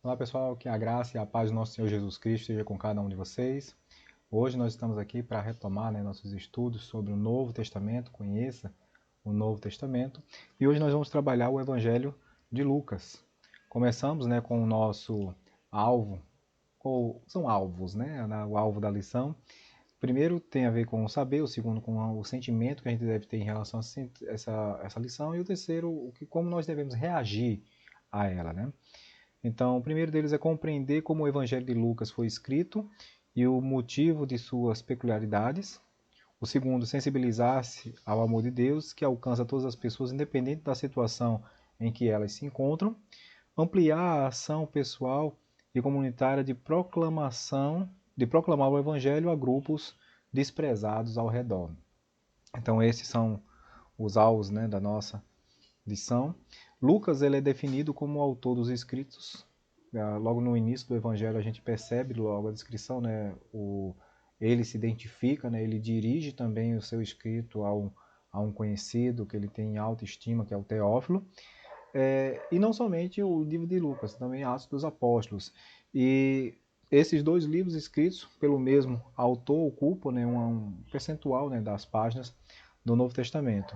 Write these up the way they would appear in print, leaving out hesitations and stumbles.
Olá pessoal, que a graça e a paz do nosso Senhor Jesus Cristo esteja com cada um de vocês. Hoje nós estamos aqui para retomar nossos estudos sobre o Novo Testamento, conheça o Novo Testamento. E hoje nós vamos trabalhar o Evangelho de Lucas. Começamos com o nosso alvo, ou são alvos, o alvo da lição. O primeiro tem a ver com o saber, o segundo com o sentimento que a gente deve ter em relação a essa lição, e o terceiro, como nós devemos reagir a ela, né? Então, o primeiro deles é compreender como o Evangelho de Lucas foi escrito e o motivo de suas peculiaridades. O segundo, sensibilizar-se ao amor de Deus, que alcança todas as pessoas, independente da situação em que elas se encontram. Ampliar a ação pessoal e comunitária de proclamar o Evangelho a grupos desprezados ao redor. Então, esses são os alvos da nossa lição. Lucas ele é definido como o autor dos escritos. Logo no início do Evangelho a gente percebe logo a descrição, ele se identifica, ele dirige também o seu escrito a um conhecido que ele tem em alta estima, que é o Teófilo. E não somente o livro de Lucas, também Atos dos Apóstolos. E esses dois livros escritos pelo mesmo autor ocupam um percentual das páginas do Novo Testamento.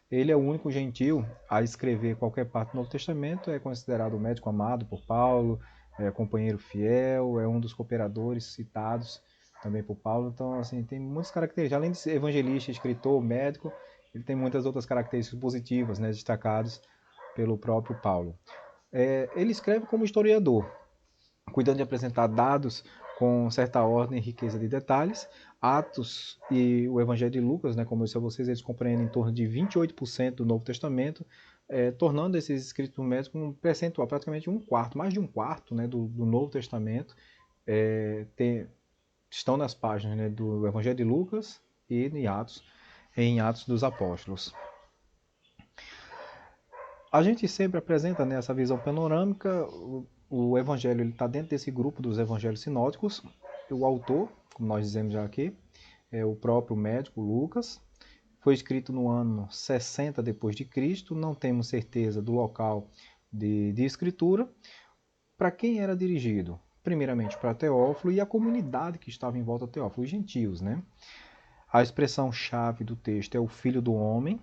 Ele é o único gentil a escrever qualquer parte do Novo Testamento, é considerado o médico amado por Paulo, companheiro fiel, é um dos cooperadores citados também por Paulo. Então, assim, tem muitas características. Além de ser evangelista, escritor, médico, ele tem muitas outras características positivas, destacadas pelo próprio Paulo. Ele escreve como historiador, cuidando de apresentar dados com certa ordem e riqueza de detalhes. Atos e o Evangelho de Lucas, como eu disse a vocês, eles compreendem em torno de 28% do Novo Testamento, tornando esses escritos médicos um percentual, praticamente um quarto, mais de um quarto do Novo Testamento, estão nas páginas do Evangelho de Lucas e em Atos dos Apóstolos. A gente sempre apresenta essa visão panorâmica. O Evangelho está dentro desse grupo dos Evangelhos sinóticos. O autor, como nós dizemos já aqui, é o próprio médico Lucas. Foi escrito no ano 60 depois de Cristo. Não temos certeza do local de escritura. Para quem era dirigido? Primeiramente para Teófilo e a comunidade que estava em volta de Teófilo, os gentios, A expressão-chave do texto é o Filho do Homem.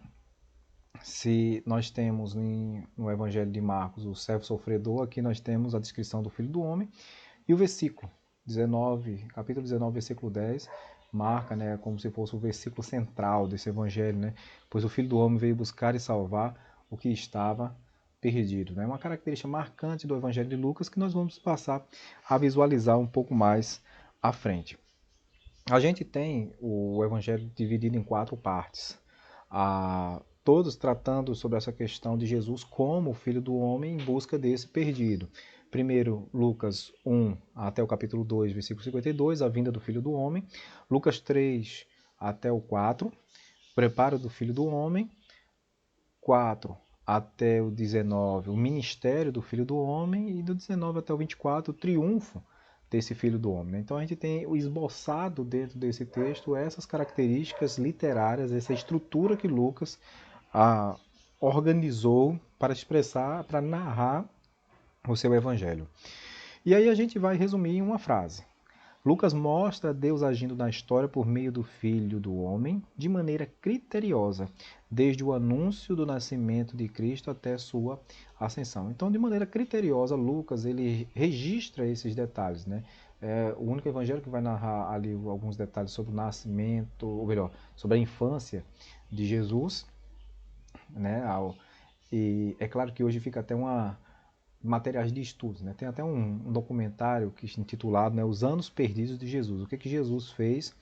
Se nós temos no Evangelho de Marcos o servo sofredor, aqui nós temos a descrição do Filho do Homem. E o versículo 19, capítulo 19, versículo 10, marca como se fosse o versículo central desse Evangelho, Pois o Filho do Homem veio buscar e salvar o que estava perdido. É uma característica marcante do Evangelho de Lucas que nós vamos passar a visualizar um pouco mais à frente. A gente tem o Evangelho dividido em 4 partes. Todos tratando sobre essa questão de Jesus como o Filho do Homem em busca desse perdido. Primeiro, Lucas 1 até o capítulo 2, versículo 52, a vinda do Filho do Homem. Lucas 3 até o 4, preparo do Filho do Homem. 4 até o 19, o ministério do Filho do Homem. E do 19 até o 24, o triunfo desse Filho do Homem. Então a gente tem o esboçado dentro desse texto essas características literárias, essa estrutura que Lucas organizou para expressar, para narrar o seu evangelho. E aí a gente vai resumir em uma frase. Lucas mostra Deus agindo na história por meio do Filho do Homem de maneira criteriosa, desde o anúncio do nascimento de Cristo até sua ascensão. Então, de maneira criteriosa, Lucas ele registra esses detalhes, É o único evangelho que vai narrar ali alguns detalhes sobre o nascimento, ou melhor, sobre a infância de Jesus, E é claro que hoje fica até materiais de estudos, Tem até um documentário que é intitulado Os Anos Perdidos de Jesus. O que Jesus fez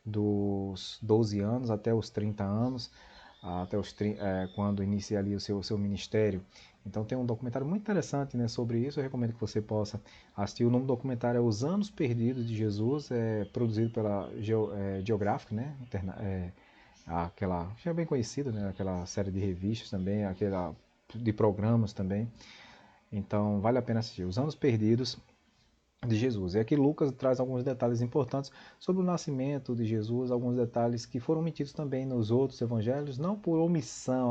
dos 12 anos até os 30 anos, quando inicia ali o seu ministério. Então tem um documentário muito interessante sobre isso, eu recomendo que você possa assistir. O nome do documentário é Os Anos Perdidos de Jesus, produzido pela Geographic, aquela, já é bem conhecida, aquela série de revistas também, aquela de programas também. Então vale a pena assistir. Os Anos Perdidos de Jesus. E aqui Lucas traz alguns detalhes importantes sobre o nascimento de Jesus, alguns detalhes que foram omitidos também nos outros evangelhos, não por omissão,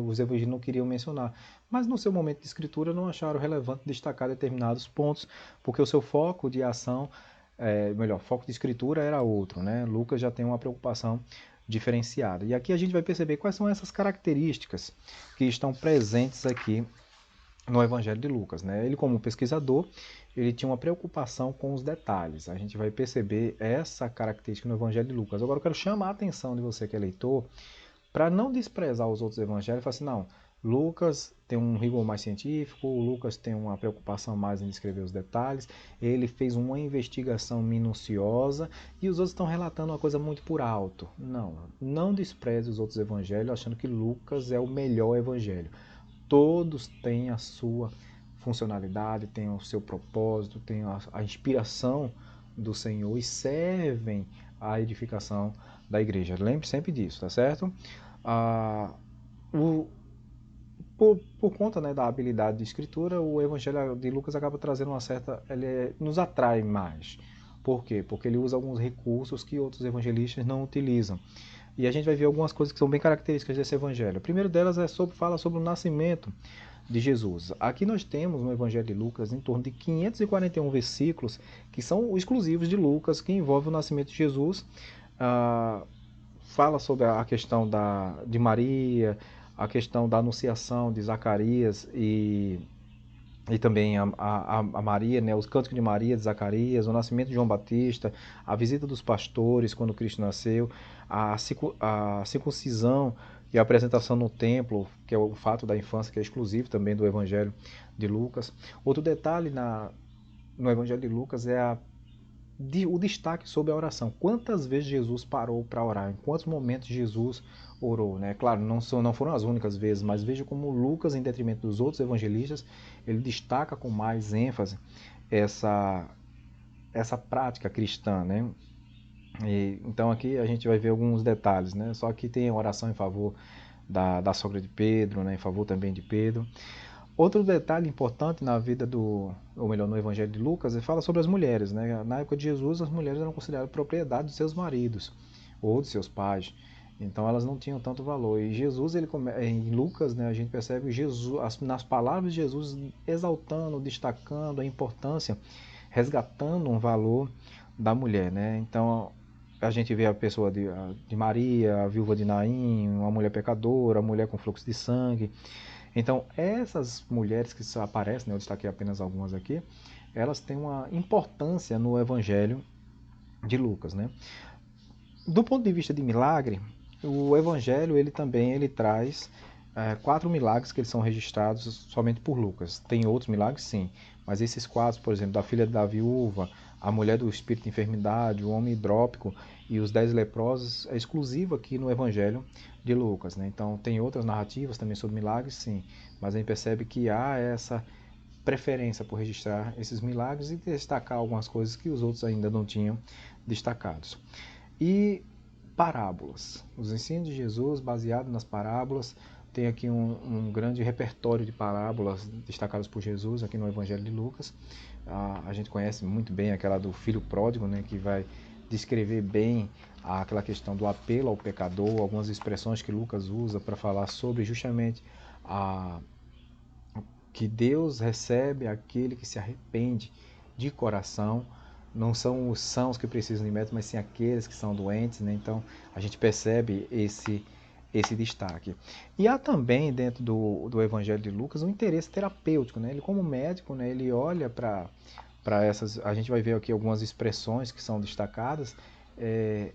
os evangelhos não queriam mencionar, mas no seu momento de escritura não acharam relevante destacar determinados pontos, porque o seu foco de ação, melhor, foco de escritura era outro, né? Lucas já tem uma preocupação diferenciada. E aqui a gente vai perceber quais são essas características que estão presentes aqui no Evangelho de Lucas, né? Ele, como pesquisador, ele tinha uma preocupação com os detalhes. A gente vai perceber essa característica no Evangelho de Lucas. Agora eu quero chamar a atenção de você que é leitor para não desprezar os outros evangelhos e falar assim, não, Lucas tem um rigor mais científico, Lucas tem uma preocupação mais em descrever os detalhes, ele fez uma investigação minuciosa e os outros estão relatando uma coisa muito por alto. Não, não despreze os outros evangelhos achando que Lucas é o melhor evangelho. Todos têm a sua funcionalidade, têm o seu propósito, têm a inspiração do Senhor e servem à edificação da igreja. Lembre sempre disso, tá certo? Ah, o, por conta, né, da habilidade de escritura, o Evangelho de Lucas acaba trazendo uma certa. Nos atrai mais. Por quê? Porque ele usa alguns recursos que outros evangelistas não utilizam. E a gente vai ver algumas coisas que são bem características desse evangelho. O primeiro delas fala sobre o nascimento de Jesus. Aqui nós temos no Evangelho de Lucas em torno de 541 versículos que são exclusivos de Lucas, que envolvem o nascimento de Jesus. Ah, fala sobre a questão de Maria, a questão da anunciação de Zacarias e também a Maria, né, os cânticos de Maria, de Zacarias, o nascimento de João Batista, a visita dos pastores quando Cristo nasceu, a circuncisão e a apresentação no templo, que é o fato da infância, que é exclusivo também do Evangelho de Lucas. Outro detalhe no Evangelho de Lucas é o destaque sobre a oração. Quantas vezes Jesus parou para orar? Em quantos momentos Jesus orou? Né? Claro, não foram as únicas vezes, mas veja como Lucas, em detrimento dos outros evangelistas, ele destaca com mais ênfase essa, essa prática cristã. Né? Então aqui a gente vai ver alguns detalhes. Né? Só que tem a oração em favor da sogra de Pedro, né? Em favor também de Pedro. Outro detalhe importante na vida ou melhor, no Evangelho de Lucas, ele fala sobre as mulheres, né? Na época de Jesus, as mulheres eram consideradas propriedade dos seus maridos ou de seus pais. Então elas não tinham tanto valor. E Jesus, em Lucas, né, a gente percebe Jesus, nas palavras de Jesus, exaltando, destacando a importância, resgatando um valor da mulher, né? Então a gente vê a pessoa de Maria, a viúva de Naim, uma mulher pecadora, a mulher com fluxo de sangue. Então, essas mulheres que só aparecem, né, eu destaquei apenas algumas aqui, elas têm uma importância no Evangelho de Lucas. Né? Do ponto de vista de milagre, o Evangelho ele traz 4 milagres que eles são registrados somente por Lucas. Tem outros milagres, sim, mas esses 4, por exemplo, da filha da viúva, a mulher do espírito de enfermidade, o homem hidrópico e os 10 leprosos, é exclusivo aqui no Evangelho de Lucas. Né? Então, tem outras narrativas também sobre milagres, sim, mas a gente percebe que há essa preferência por registrar esses milagres e destacar algumas coisas que os outros ainda não tinham destacados. E parábolas. Os ensinos de Jesus baseados nas parábolas. Tem aqui um grande repertório de parábolas destacadas por Jesus aqui no Evangelho de Lucas. A gente conhece muito bem aquela do filho pródigo, né, que vai descrever bem aquela questão do apelo ao pecador, algumas expressões que Lucas usa para falar sobre justamente a, que Deus recebe aquele que se arrepende de coração. Não são os sãos que precisam de médico, mas sim aqueles que são doentes. Né? Então a gente percebe esse destaque. E há também dentro do Evangelho de Lucas um interesse terapêutico. Né? Ele como médico, né, ele olha para essas. A gente vai ver aqui algumas expressões que são destacadas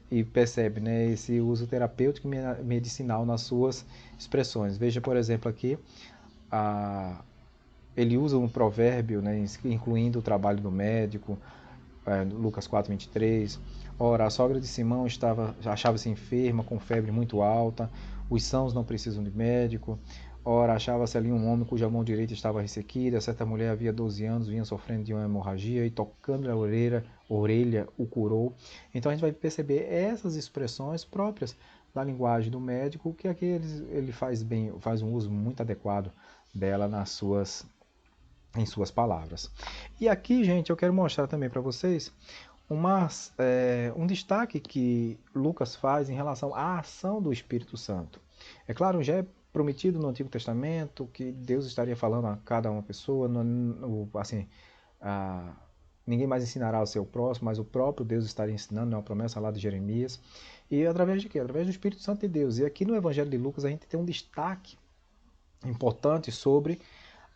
e percebe, né, esse uso terapêutico e medicinal nas suas expressões. Veja, por exemplo, aqui a, ele usa um provérbio, né, incluindo o trabalho do médico, Lucas 4:23. Ora, a sogra de Simão achava-se enferma, com febre muito alta, os sãos não precisam de médico. Ora, achava-se ali um homem cuja mão direita estava ressequida, certa mulher havia 12 anos, vinha sofrendo de uma hemorragia, e tocando-lhe a orelha o curou. Então a gente vai perceber essas expressões próprias da linguagem do médico, que aqui ele faz um uso muito adequado dela nas suas em suas palavras. E aqui, gente, eu quero mostrar também para vocês um destaque que Lucas faz em relação à ação do Espírito Santo. É claro, já é prometido no Antigo Testamento que Deus estaria falando a cada uma pessoa, assim, a, ninguém mais ensinará ao seu próximo, mas o próprio Deus estaria ensinando, é uma promessa lá de Jeremias. E através de quê? Através do Espírito Santo de Deus. E aqui no Evangelho de Lucas a gente tem um destaque importante sobre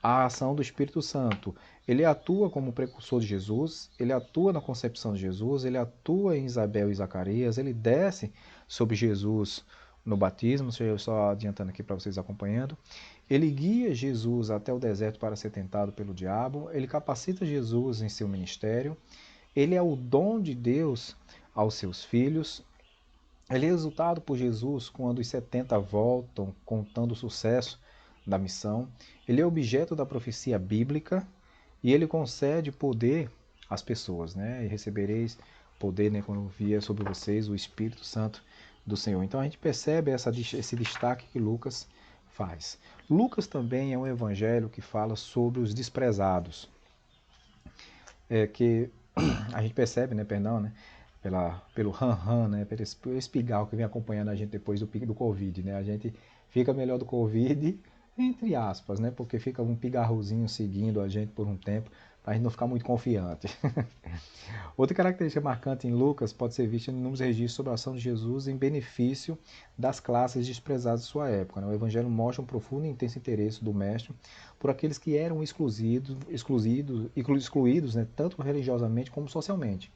a ação do Espírito Santo. Ele atua como precursor de Jesus, ele atua na concepção de Jesus, ele atua em Isabel e Zacarias, ele desce sobre Jesus no batismo, só adiantando aqui para vocês acompanhando. Ele guia Jesus até o deserto para ser tentado pelo diabo, ele capacita Jesus em seu ministério, ele é o dom de Deus aos seus filhos, ele é exaltado por Jesus quando os 70 voltam contando o sucesso da missão. Ele é objeto da profecia bíblica e ele concede poder às pessoas, né? E recebereis poder, né, quando vier sobre vocês o Espírito Santo do Senhor. Então a gente percebe esse destaque que Lucas faz. Lucas também é um evangelho que fala sobre os desprezados. Que a gente percebe, né, perdão, né, pelo ran-ran, né, pelo espigal que vem acompanhando a gente depois do Covid, né, a gente fica melhor do Covid, entre aspas, né, porque fica um pigarrozinho seguindo a gente por um tempo, para a gente não ficar muito confiante. Outra característica marcante em Lucas pode ser vista em inúmeros registros sobre a ação de Jesus em benefício das classes desprezadas de sua época. Né? O Evangelho mostra um profundo e intenso interesse do Mestre por aqueles que eram excluídos, né, tanto religiosamente como socialmente.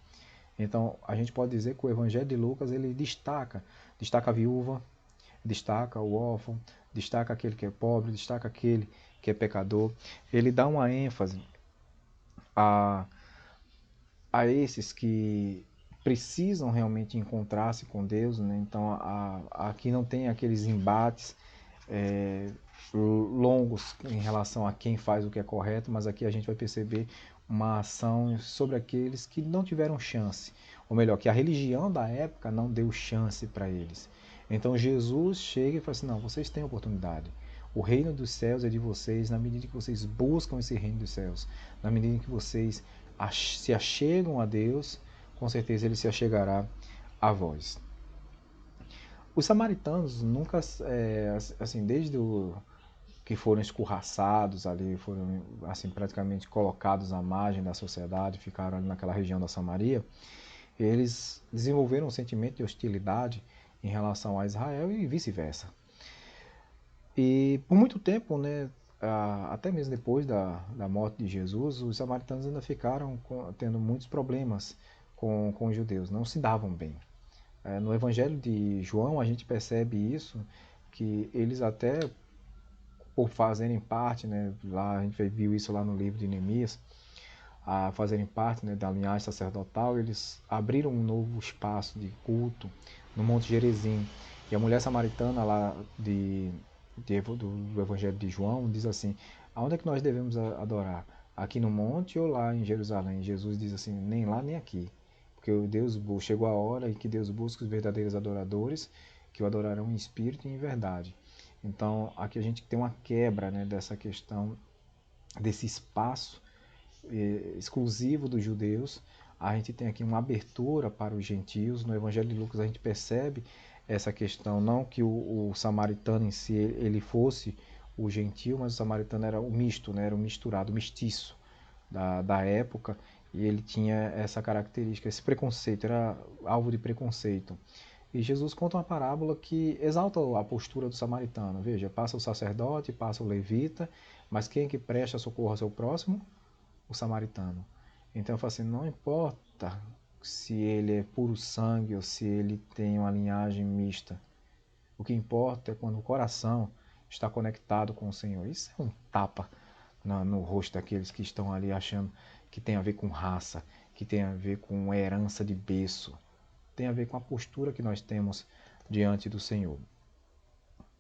Então, a gente pode dizer que o Evangelho de Lucas ele destaca a viúva, destaca o órfão, destaca aquele que é pobre, destaca aquele que é pecador. Ele dá uma ênfase a esses que precisam realmente encontrar-se com Deus, né? Então aqui não tem aqueles embates longos em relação a quem faz o que é correto, mas aqui a gente vai perceber uma ação sobre aqueles que não tiveram chance, ou melhor, que a religião da época não deu chance para eles. Então Jesus chega e fala assim, não, vocês têm oportunidade. O reino dos céus é de vocês na medida que vocês buscam esse reino dos céus, na medida que vocês se achegam a Deus, com certeza ele se achegará a vós. Os samaritanos nunca, assim, desde que foram escorraçados ali, foram assim praticamente colocados à margem da sociedade, ficaram ali naquela região da Samaria, eles desenvolveram um sentimento de hostilidade em relação a Israel e vice-versa. E por muito tempo, né, até mesmo depois da morte de Jesus, os samaritanos ainda ficaram tendo muitos problemas com os judeus, não se davam bem. No Evangelho de João a gente percebe isso, que eles até por fazerem parte, né, lá a gente viu isso lá no livro de Neemias, a fazerem parte, né, da linhagem sacerdotal, eles abriram um novo espaço de culto no Monte Gerizim. E a mulher samaritana lá do Evangelho de João diz assim, aonde é que nós devemos adorar? Aqui no monte ou lá em Jerusalém? Jesus diz assim, nem lá nem aqui. Porque chegou a hora em que Deus busca os verdadeiros adoradores, que o adorarão em espírito e em verdade. Então, aqui a gente tem uma quebra, né, dessa questão, desse espaço exclusivo dos judeus. A gente tem aqui uma abertura para os gentios. No Evangelho de Lucas a gente percebe essa questão, não que o samaritano em si ele fosse o gentio, mas o samaritano era o misto, né, era o misturado, o mestiço da época, e ele tinha essa característica, esse preconceito, era alvo de preconceito. E Jesus conta uma parábola que exalta a postura do samaritano. Veja, passa o sacerdote, passa o levita, mas quem é que presta socorro ao seu próximo? O samaritano. Então eu falo assim, não importa se ele é puro sangue ou se ele tem uma linhagem mista. O que importa é quando o coração está conectado com o Senhor. Isso é um tapa no rosto daqueles que estão ali achando que tem a ver com raça, que tem a ver com herança de berço, tem a ver com a postura que nós temos diante do Senhor.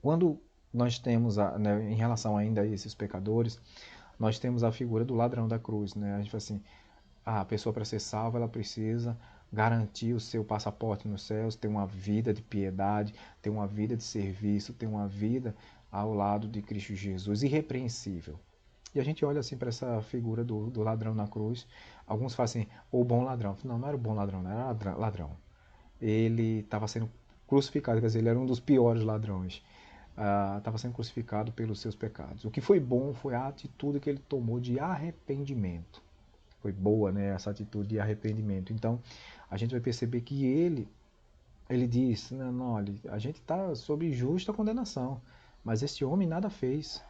Quando nós temos, né, em relação ainda a esses pecadores, nós temos a figura do ladrão da cruz. Né? A gente fala assim, a pessoa para ser salva, ela precisa garantir o seu passaporte nos céus, ter uma vida de piedade, ter uma vida de serviço, ter uma vida ao lado de Cristo Jesus, irrepreensível. E a gente olha assim para essa figura do ladrão na cruz. Alguns falam assim, o bom ladrão. Não, não era o bom ladrão, não era ladrão. Ele estava sendo crucificado, quer dizer, ele era um dos piores ladrões. Estava sendo crucificado pelos seus pecados. O que foi bom foi a atitude que ele tomou de arrependimento. Foi boa, né, essa atitude de arrependimento. Então, a gente vai perceber que ele diz, não, não, olha, a gente está sob justa condenação, mas este homem nada fez.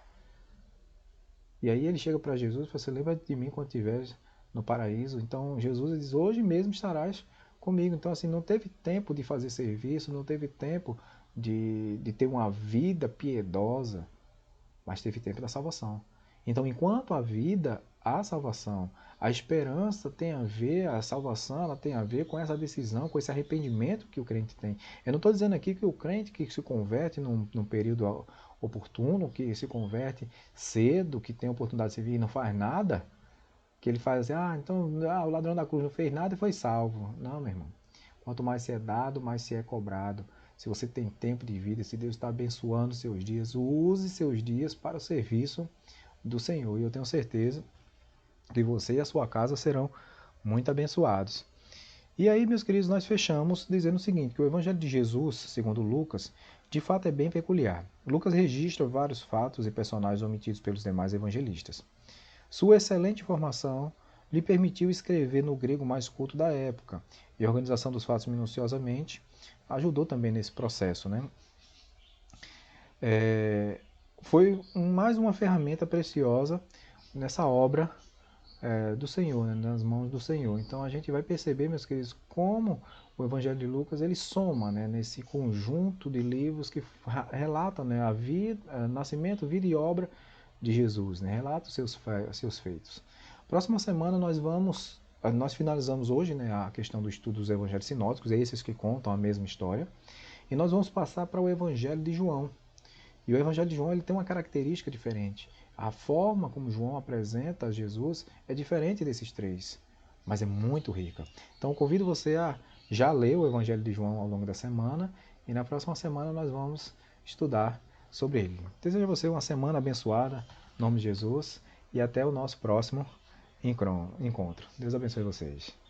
E aí ele chega para Jesus e fala assim, lembra de mim quando estiveres no paraíso. Então Jesus diz, hoje mesmo estarás comigo. Então assim, não teve tempo de fazer serviço, não teve tempo de ter uma vida piedosa, mas teve tempo da salvação. Então enquanto a vida, a salvação, a esperança tem a ver, a salvação ela tem a ver com essa decisão, com esse arrependimento que o crente tem. Eu não estou dizendo aqui que o crente que se converte num período oportuno, que se converte cedo, que tem a oportunidade de servir e não faz nada, que ele faz assim, então o ladrão da cruz não fez nada e foi salvo. Não, meu irmão. Quanto mais se é dado, mais se é cobrado. Se você tem tempo de vida, se Deus está abençoando seus dias, use seus dias para o serviço do Senhor. E eu tenho certeza que você e a sua casa serão muito abençoados. E aí, meus queridos, nós fechamos dizendo o seguinte, que o Evangelho de Jesus, segundo Lucas, de fato é bem peculiar. Lucas registra vários fatos e personagens omitidos pelos demais evangelistas. Sua excelente formação lhe permitiu escrever no grego mais culto da época, e a organização dos fatos minuciosamente ajudou também nesse processo, né? Foi mais uma ferramenta preciosa nessa obra do Senhor, né, nas mãos do Senhor. Então a gente vai perceber, meus queridos, como o Evangelho de Lucas ele soma, né, nesse conjunto de livros que relatam, né, a vida, nascimento, vida e obra de Jesus, né, relata os seus feitos. Próxima semana nós finalizamos hoje, né, a questão do estudo dos Evangelhos sinóticos, esses que contam a mesma história, e nós vamos passar para o Evangelho de João. E o Evangelho de João ele tem uma característica diferente. A forma como João apresenta Jesus é diferente desses três, mas é muito rica. Então eu convido você a já ler o Evangelho de João ao longo da semana e na próxima semana nós vamos estudar sobre ele. Desejo a você uma semana abençoada, em nome de Jesus, e até o nosso próximo encontro. Deus abençoe vocês.